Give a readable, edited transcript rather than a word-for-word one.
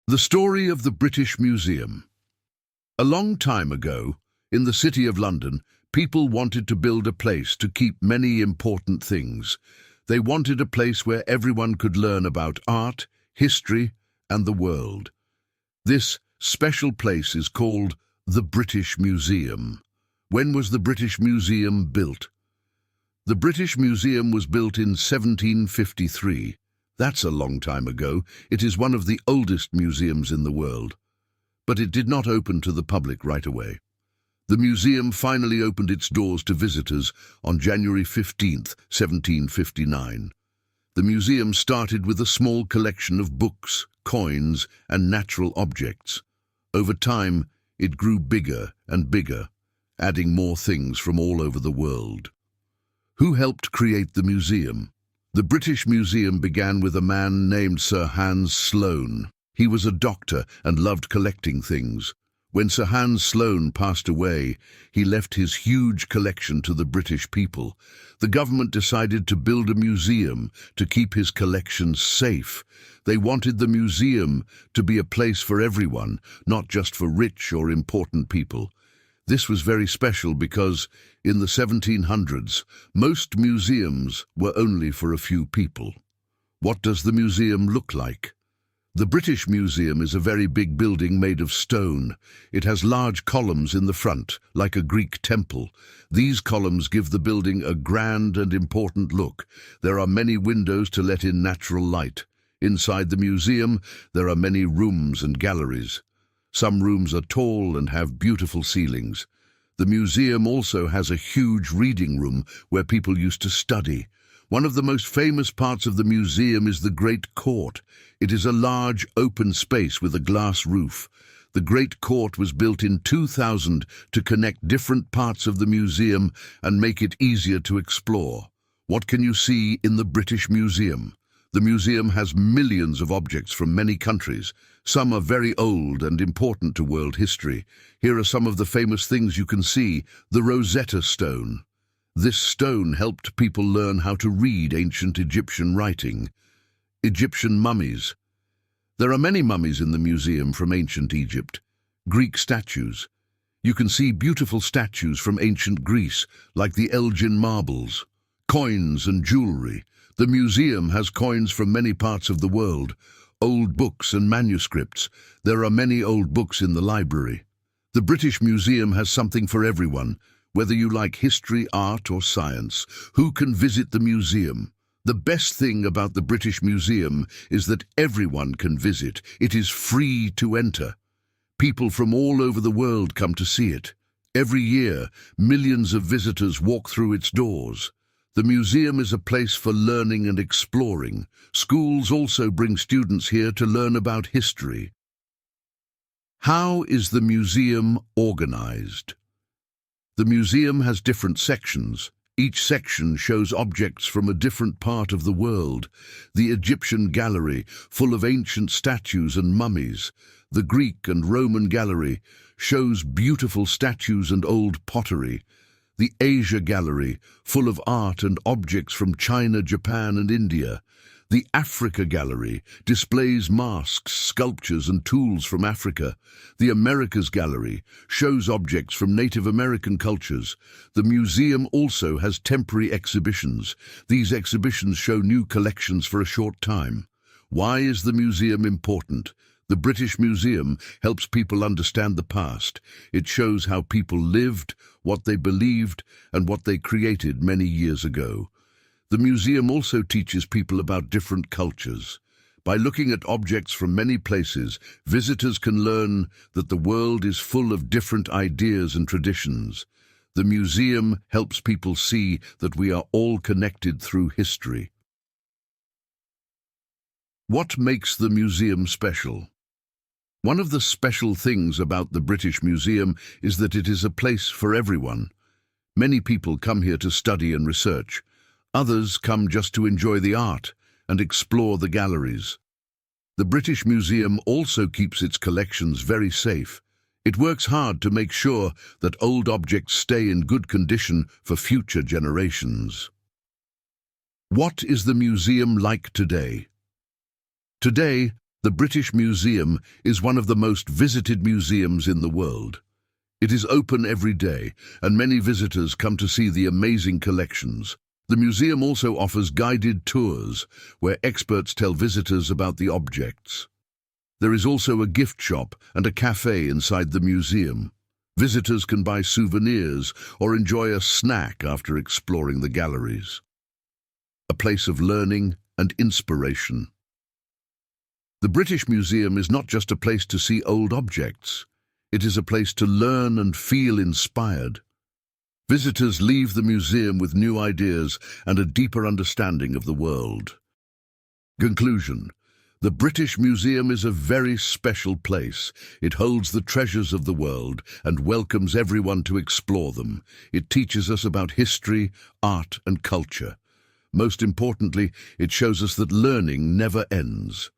The story of the British Museum. A long time ago, in the city of London, people wanted to build a place to keep many important things. They wanted a place where everyone could learn about art, history, and the world. This special place is called the British Museum. When was the British Museum built? The British Museum was built in 1753. That's a long time ago. It is one of the oldest museums in the world. But it did not open to the public right away. The museum finally opened its doors to visitors on January 15th, 1759. The museum started with a small collection of books, coins, and natural objects. Over time, it grew bigger and bigger, adding more things from all over the world. Who helped create the museum? The British Museum began with a man named Sir Hans Sloane. He was a doctor and loved collecting things. When Sir Hans Sloane passed away, he left his huge collection to the British people. The government decided to build a museum to keep his collections safe. They wanted the museum to be a place for everyone, not just for rich or important people. This was very special because, in the 1700s, most museums were only for a few people. What does the museum look like? The British Museum is a very big building made of stone. It has large columns in the front, like a Greek temple. These columns give the building a grand and important look. There are many windows to let in natural light. Inside the museum, there are many rooms and galleries. Some rooms are tall and have beautiful ceilings. The museum also has a huge reading room where people used to study. One of the most famous parts of the museum is the Great Court. It is a large, open space with a glass roof. The Great Court was built in 2000 to connect different parts of the museum and make it easier to explore. What can you see in the British Museum? The museum has millions of objects from many countries. Some are very old and important to world history. Here are some of the famous things you can see. The Rosetta Stone. This stone helped people learn how to read ancient Egyptian writing. Egyptian mummies. There are many mummies in the museum from ancient Egypt. Greek statues. You can see beautiful statues from ancient Greece, like the Elgin marbles. Coins and jewelry. The museum has coins from many parts of the world. Old books and manuscripts. There are many old books in the library. The British Museum has something for everyone. Whether you like history, art, or science, who can visit the museum? The best thing about the British Museum is that everyone can visit. It is free to enter. People from all over the world come to see it. Every year, millions of visitors walk through its doors. The museum is a place for learning and exploring. Schools also bring students here to learn about history. How is the museum organized? The museum has different sections. Each section shows objects from a different part of the world. The Egyptian gallery, full of ancient statues and mummies. The Greek and Roman gallery shows beautiful statues and old pottery. The Asia Gallery, full of art and objects from China, Japan, and India. The Africa Gallery displays masks, sculptures, and tools from Africa. The Americas Gallery shows objects from Native American cultures. The museum also has temporary exhibitions. These exhibitions show new collections for a short time. Why is the museum important? The British Museum helps people understand the past. It shows how people lived, what they believed, and what they created many years ago. The museum also teaches people about different cultures. By looking at objects from many places, visitors can learn that the world is full of different ideas and traditions. The museum helps people see that we are all connected through history. What makes the museum special? One of the special things about the British Museum is that it is a place for everyone. Many people come here to study and research. Others come just to enjoy the art and explore the galleries. The British Museum also keeps its collections very safe. It works hard to make sure that old objects stay in good condition for future generations. What is the museum like today? Today, The British Museum is one of the most visited museums in the world. It is open every day, and many visitors come to see the amazing collections. The museum also offers guided tours, where experts tell visitors about the objects. There is also a gift shop and a cafe inside the museum. Visitors can buy souvenirs or enjoy a snack after exploring the galleries. A place of learning and inspiration. The British Museum is not just a place to see old objects. It is a place to learn and feel inspired. Visitors leave the museum with new ideas and a deeper understanding of the world. Conclusion. The British Museum is a very special place. It holds the treasures of the world and welcomes everyone to explore them. It teaches us about history, art, and culture. Most importantly, it shows us that learning never ends.